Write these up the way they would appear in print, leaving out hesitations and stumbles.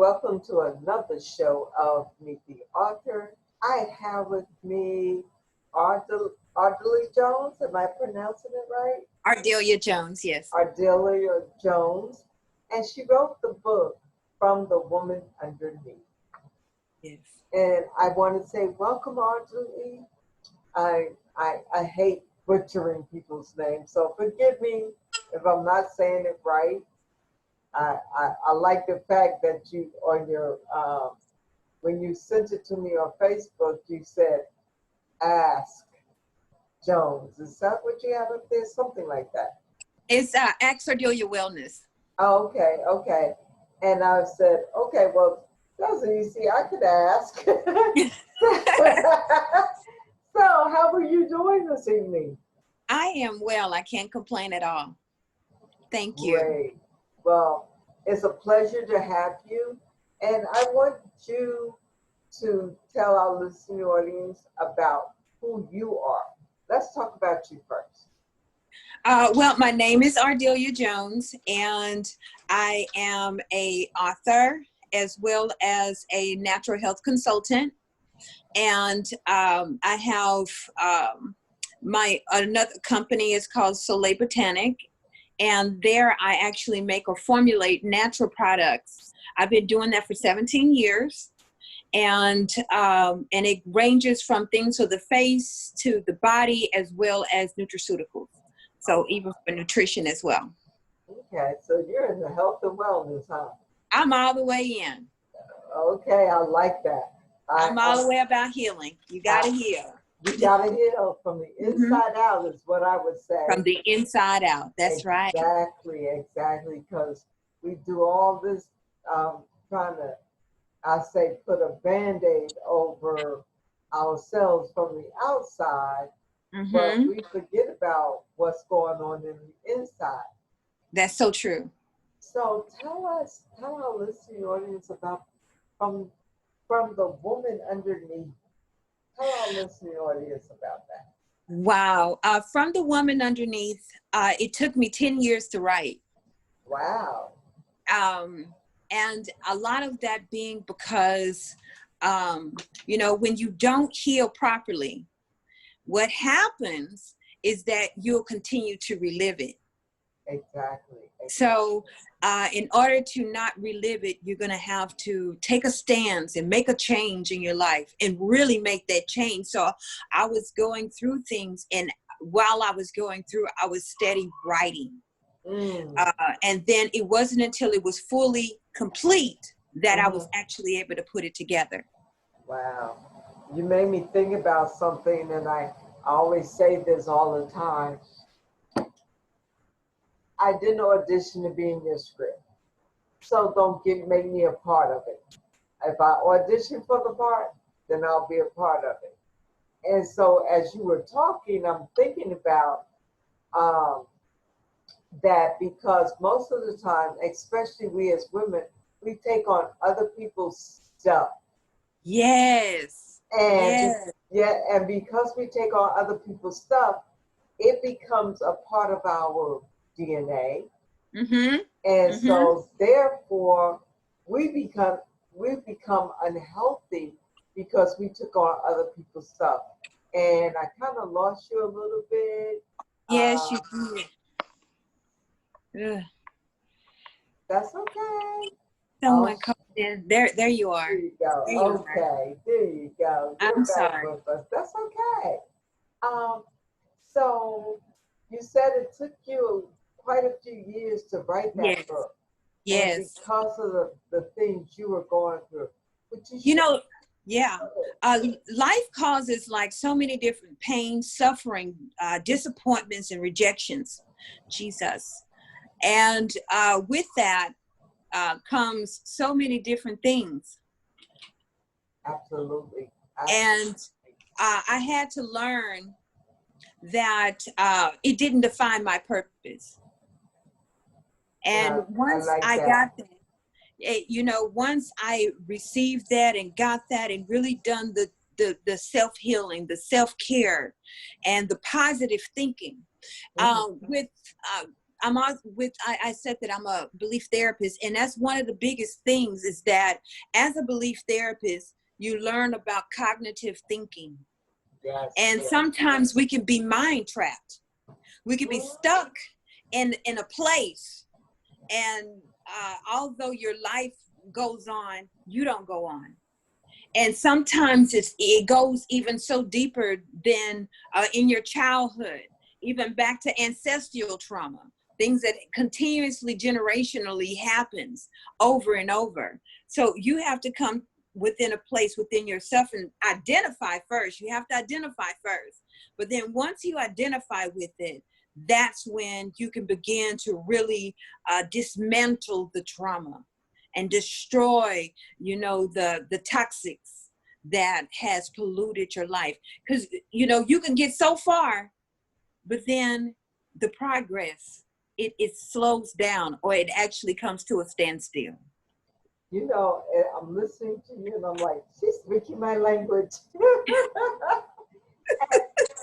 welcome to another show of Meet the Author. I have with me Ardella Jones. Am I pronouncing it right? Ardella Jones, yes. Ardella Jones. And she wrote the book, From the Woman Underneath. Yes. And I want to say, welcome, Ardella. I hate butchering people's names, so forgive me if I'm not saying it right. I like the fact that you on your when you sent it to me on Facebook, you said Ask Jones. Is that what you have up there? Something like that. It's Ask Ardella Wellness. Oh, okay. And I said, okay, well, that's easy. I could ask. So, how are you doing this evening? I am well. I can't complain at all. Thank you. Great. Well, it's a pleasure to have you. And I want you to tell our listening audience about who you are. Let's talk about you first. Well, my name is Ardella Jones, and I am an author as well as a natural health consultant. And I have another company is called Soleil Botanic. And there I actually make or formulate natural products. I've been doing that for 17 years. And it ranges from things for the face to the body as well as nutraceuticals. So even for nutrition as well. Okay, so you're in the health and wellness, huh? I'm all the way in. Okay, I like that. I'm all the way about healing. You got to heal. You got to heal from the inside out is what I would say. From the inside out. That's right. Exactly. Because we do all this trying to, I say, put a Band-Aid over ourselves from the outside, but we forget about what's going on in the inside. That's so true. So tell our listening audience about from the woman underneath. Tell our listening audience about that. Wow. From the woman underneath, it took me 10 years to write. Wow. And a lot of that being because, when you don't heal properly, what happens is that you'll continue to relive it. Exactly. So in order to not relive it, you're going to have to take a stance and make a change in your life and really make that change. So I was going through things, and while I was going through, I was steady writing. And then it wasn't until it was fully complete that I was actually able to put it together. Wow. You made me think about something, and I always say this all the time. I didn't audition to be in your script, so don't make me a part of it. If I audition for the part, then I'll be a part of it. And so as you were talking, I'm thinking about that, because most of the time, especially we as women, we take on other people's stuff. Yes. And and because we take on other people's stuff, it becomes a part of our DNA. And so therefore we become unhealthy because we took on other people's stuff. And I kind of lost you a little bit. Yes, you did. That's okay. Someone called in. There you are. There you go. There you go. I'm sorry. With us. That's okay. So you said it took you quite a few years to write that book. Yes. And because of the things you were going through. Life causes like so many different pains, suffering, disappointments, and rejections. Jesus. And with that comes so many different things. Absolutely. And I had to learn that it didn't define my purpose. And once I got that, once I received that and got that and really done the self-healing, the self-care, and the positive thinking, I'm on with, I said that I'm a belief therapist, and that's one of the biggest things is that as a belief therapist, you learn about cognitive thinking. Yes. And Yes. sometimes we can be mind trapped. We can be stuck in a place, and although your life goes on, you don't go on. And sometimes it goes even so deeper than in your childhood, even back to ancestral trauma, things that continuously generationally happens over and over. So you have to come within a place within yourself and identify first. You have to identify first. But then once you identify with it, that's when you can begin to really dismantle the trauma and destroy, you know, the toxics that has polluted your life. Because, you know, you can get so far, but then the progress, it slows down, or it actually comes to a standstill. You know, I'm listening to you and I'm like, she's speaking my language.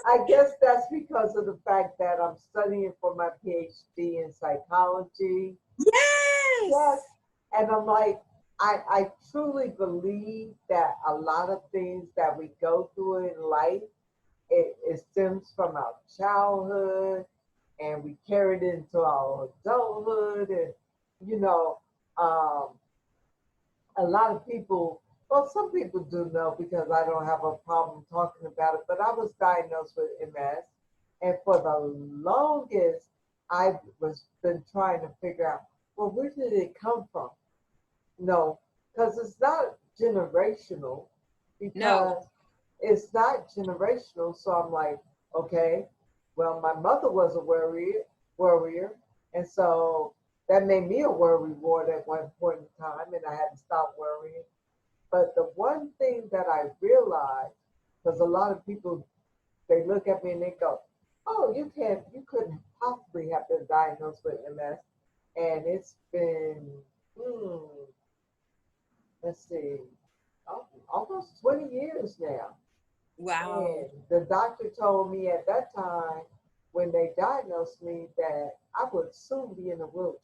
I guess that's because of the fact that I'm studying for my PhD in psychology. Yes. Yes. And I'm like, I truly believe that a lot of things that we go through in life, it stems from our childhood and we carry it into our adulthood. And, you know, um, a lot of people, well, some people do know because I don't have a problem talking about it, but I was diagnosed with MS. And for the longest, I was been trying to figure out, well, where did it come from? No, because it's not generational. No. Because it's not generational. So I'm like, okay, well, my mother was a worrier, and so that made me a worry ward at one point in time, and I had to stop worrying. But the one thing that I realized, because a lot of people they look at me and they go, "Oh, you couldn't possibly have been diagnosed with MS," and it's been, hmm, let's see, almost 20 years now. Wow. And the doctor told me at that time, when they diagnosed me, that I would soon be in a wheelchair.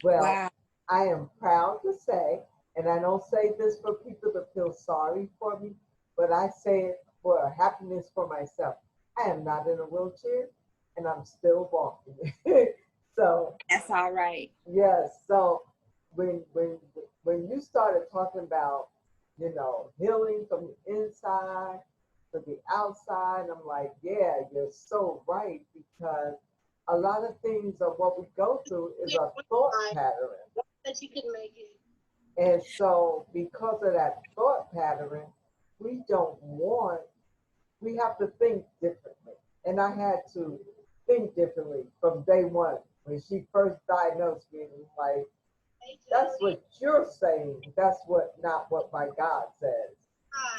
Well, Wow. I am proud to say, and I don't say this for people to feel sorry for me, but I say it for happiness for myself. I am not in a wheelchair and I'm still walking. So That's all right. yes. So when you started talking about, you know, healing from the inside to the outside, I'm like, yeah, you're so right because a lot of things of what we go through is a thought pattern. That you can make it. And so because of that thought pattern, we don't want we have to think differently. And I had to think differently from day one. When she first diagnosed me, it was like, that's what you're saying. That's what not what my God says.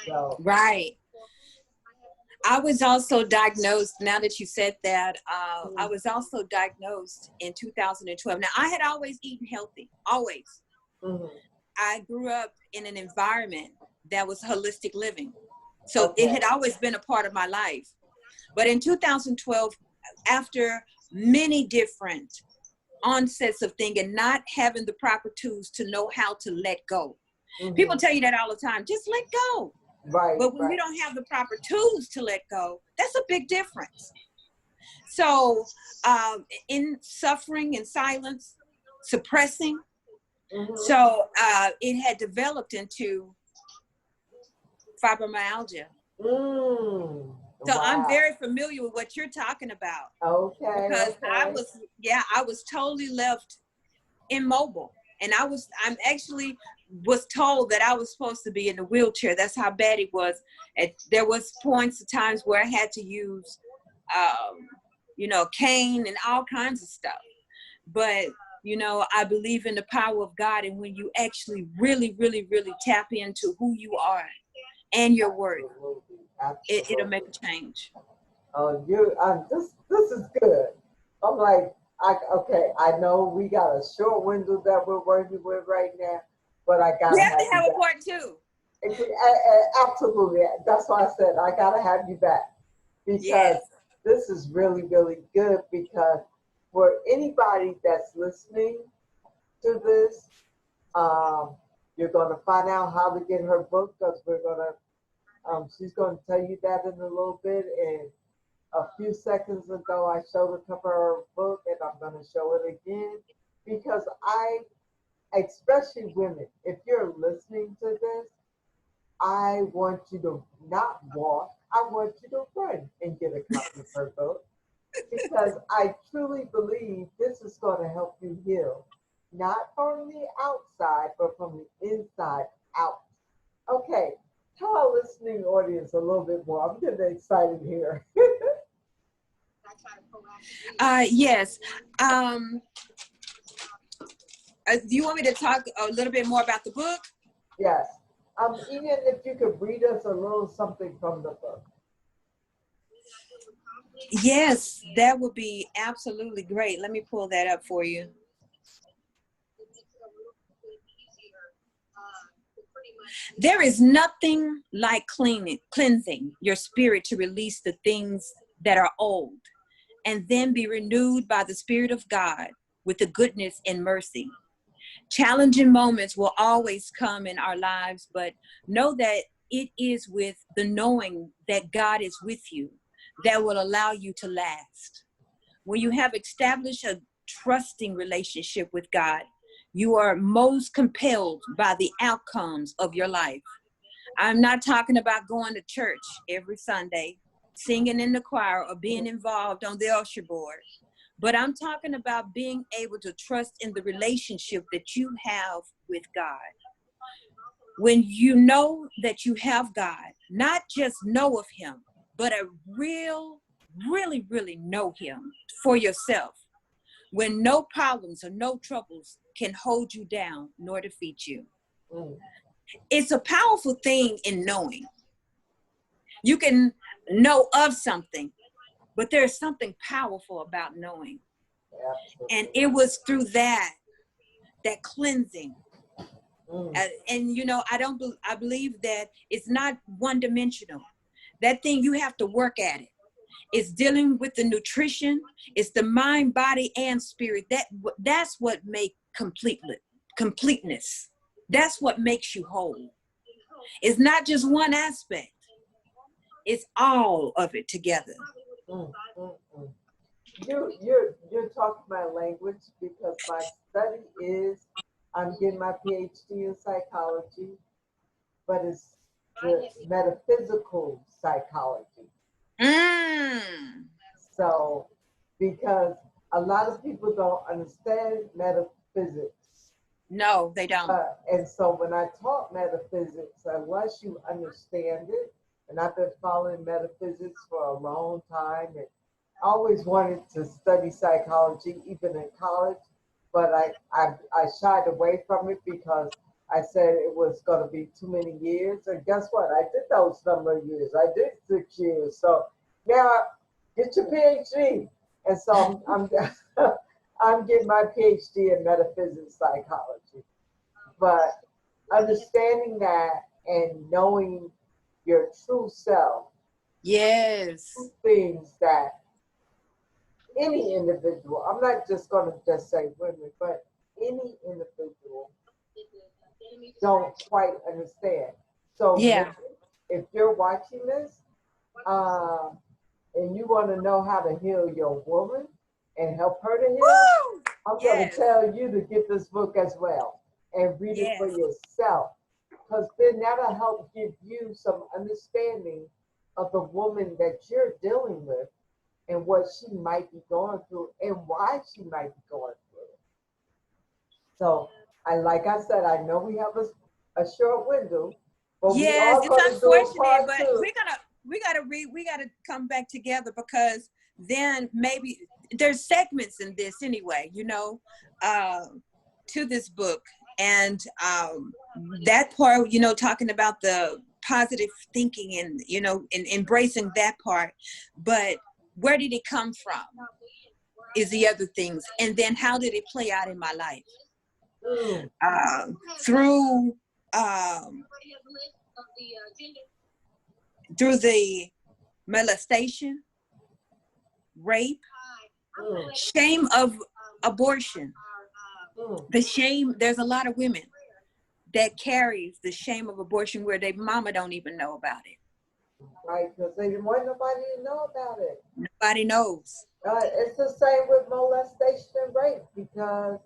So Right. I was also diagnosed, now that you said that, I was also diagnosed in 2012. Now, I had always eaten healthy, always. mhm. I grew up in an environment that was holistic living. So it Okay. had always been a part of my life. But in 2012, after many different onsets of things and not having the proper tools to know how to let go. People Mhm. tell you that all the time, just let go. Right, But when you right. don't have the proper tools to let go, that's a big difference. So in suffering and silence, suppressing, Mhm. so it had developed into fibromyalgia. Mm. So I'm Wow. very familiar with what you're talking about Okay, because okay. I was totally left immobile. And I'm actually was told that I was supposed to be in a wheelchair. That's how bad it was. There was points of times where I had to use, you know, cane and all kinds of stuff. But, you know, I believe in the power of God. And when you actually really, really, really tap into who you are and your worth, Absolutely. it'll make Absolutely. a change. Oh, this is good. I'm like, okay, I know we got a short window that we're working with right now, but I We gotta have to have you have a back. part two. Absolutely. That's why I said I gotta have you back because Yes. this is really, really good because for anybody that's listening to this, you're going to find out how to get her book because she's going to tell you that in a little bit. And a few seconds ago, I showed a cover of her book, and I'm going to show it again because especially women, if you're listening to this, I want you to not walk. I want you to run and get a copy of her book because I truly believe this is going to help you heal, not from the outside, but from the inside out. Okay, tell our listening audience a little bit more. I'm getting excited here. Yes. Do you want me to talk a little bit more about the book? Yes. Even if you could read us a little something from the book. Yes, that would be absolutely great. Let me pull that up for you. There is nothing like cleansing your spirit to release the things that are old and then be renewed by the Spirit of God with the goodness and mercy. Challenging moments will always come in our lives, but know that it is with the knowing that God is with you that will allow you to last. When you have established a trusting relationship with God, you are most compelled by the outcomes of your life. I'm not talking about going to church every Sunday, singing in the choir, or being involved on the usher board. But I'm talking about being able to trust in the relationship that you have with God. When you know that you have God, not just know of him, but a really, really know him for yourself. When no problems or no troubles can hold you down nor defeat you. Mm. It's a powerful thing in knowing. You can know of something, but there's something powerful about knowing. Absolutely. And it was through that cleansing. Mm. And you know, I believe that it's not one dimensional. That thing, you have to work at it. It's dealing with the nutrition. It's the mind, body, and spirit. That's what makes completeness. That's what makes you whole. It's not just one aspect. It's all of it together. Mm. Mm. Mm. You're talking my language because my study is I'm getting my PhD in psychology, but it's the metaphysical psychology. Mm. So, because a lot of people don't understand metaphysics. No, they don't. And so when I taught metaphysics, unless you understand it, and I've been following metaphysics for a long time, and I always wanted to study psychology, even in college, but I shied away from it because I said it was going to be too many years. And guess what? I did those number of years. I did 6 years. So now get your PhD. And so I'm getting my PhD in metaphysics psychology. But understanding that and knowing your true self, Yes. things that any individual, I'm not just going to just say women, but any individual don't quite understand. So Yeah. if you're watching this uh, and you want to know how to heal your woman and help her to heal, Woo! I'm going to Yes. tell you to get this book as well and read it for Yes. yourself. Because then that'll help give you some understanding of the woman that you're dealing with and what she might be going through and why she might be going through it. So, like I said, I know we have a short window, but we Yes, are it's going to do a unfortunate, part but two. we gotta come back together because then maybe there's segments in this anyway, you know, to this book. And that part, you know, talking about the positive thinking and, you know, and embracing that part. But where did it come from is the other things. And then how did it play out in my life? Mm. Through through the molestation, rape, Mm, shame of abortion, mm. the shame. There's a lot of women that carries the shame of abortion where their mama don't even know about it. Right, because they didn't want nobody to know about it. Nobody knows. It's the same with molestation and rape because,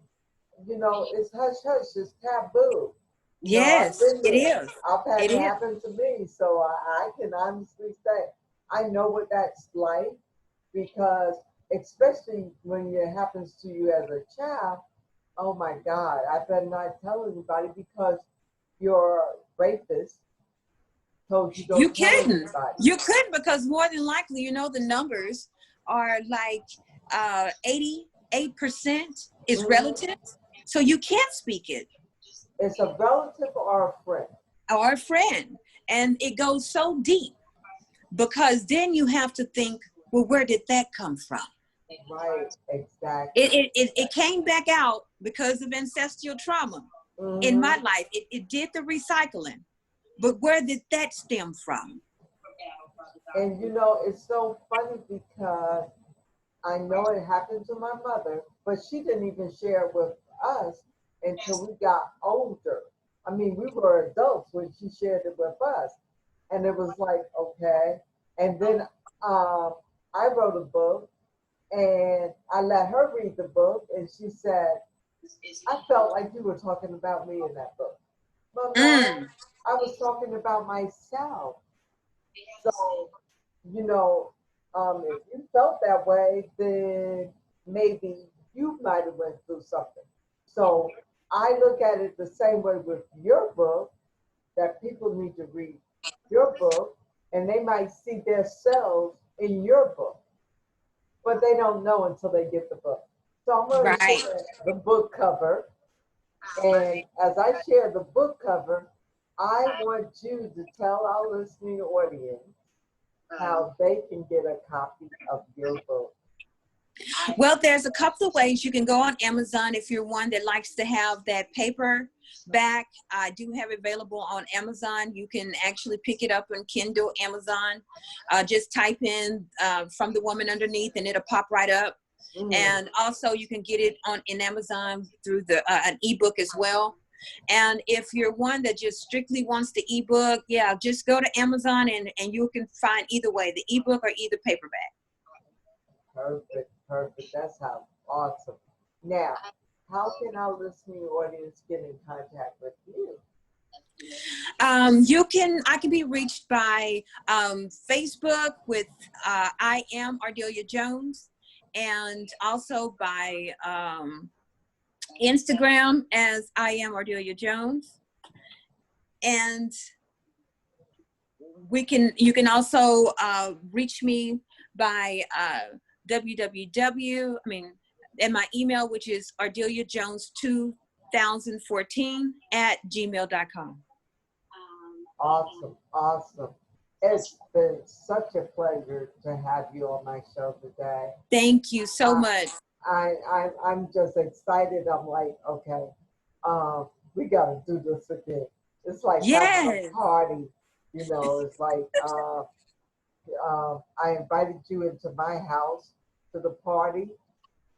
it's hush hush, it's taboo. I've Yes, been it there. is. I've had It it is. happen to me, so I can honestly say I know what that's like because, especially when it happens to you as a child, oh my God, I better not tell anybody because your rapist told you You don't tell couldn't. anybody. You couldn't because more than likely, the numbers are like 88% is Mhm. relatives. So you can't speak it It's a relative or a friend. or a friend. And it goes so deep because then you have to think, well, where did that come from? Right, exactly. It came back out because of ancestral trauma in my Hmm. life. It did the recycling. But where did that stem from? And it's so funny because I know it happened to my mother, but she didn't even share it with us until we got older. I mean, we were adults when she shared it with us. And it was like, okay. And then um, I wrote a book and I let her read the book, and she said, I felt like you were talking about me in that book. But no, Mm. I was talking about myself. So, you know, if you felt that way, then maybe you might have went through something. So I look at it the same way with your book, that people need to read your book and they might see themselves in your book, but they don't know until they get the book. So I'm going to Right. share the book cover. And as I share the book cover, I want you to tell our listening audience how they can get a copy of your book. Well, there's a couple of ways. You can go on Amazon if you're one that likes to have that paper back. I do have it available on Amazon. You can actually pick it up on Kindle, Amazon. Just type in From the Woman Underneath and it'll pop right up. Mm. And also you can get it in Amazon through an ebook as well. And if you're one that just strictly wants the ebook, yeah, just go to Amazon and you can find either way, the ebook or either paperback. Perfect, perfect. That's how awesome. Now, how can our listening audience get in contact with you? I can be reached by Facebook with I am Ardella Jones, and also by Instagram as I am Ardella Jones. And you can also reach me by and my email, which is ardeliajones2014@gmail.com. Awesome, awesome. It's been such a pleasure to have you on my show today. Thank you so I, much. I'm just excited. I'm like, okay, we got to do this again. It's like having a Yes. party, It's like I invited you into my house to the party,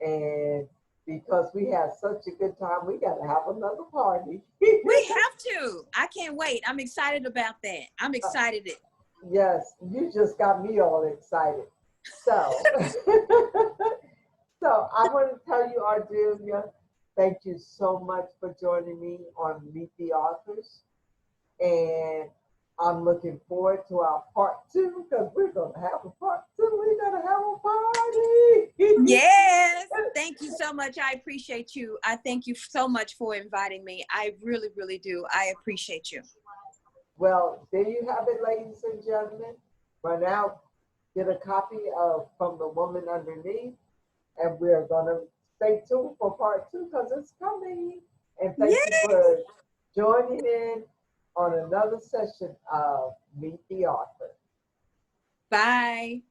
and because we had such a good time, we got to have another party. We have to. I can't wait. I'm excited about that. I'm excited. Yes, you just got me all excited. So, so I want to tell you, Ardelia, thank you so much for joining me on Meet the Authors. And I'm looking forward to our part 2 because we're going to have a part 2. We're going to have a party. Yes. Thank you so much. I appreciate you. I thank you so much for inviting me. I really, really do. I appreciate you. Well, there you have it, ladies and gentlemen. Right now, get a copy of From the Woman Underneath, and we're going to stay tuned for part 2 because it's coming. And thank you Yes. for joining in on another session of Meet the Author. Bye.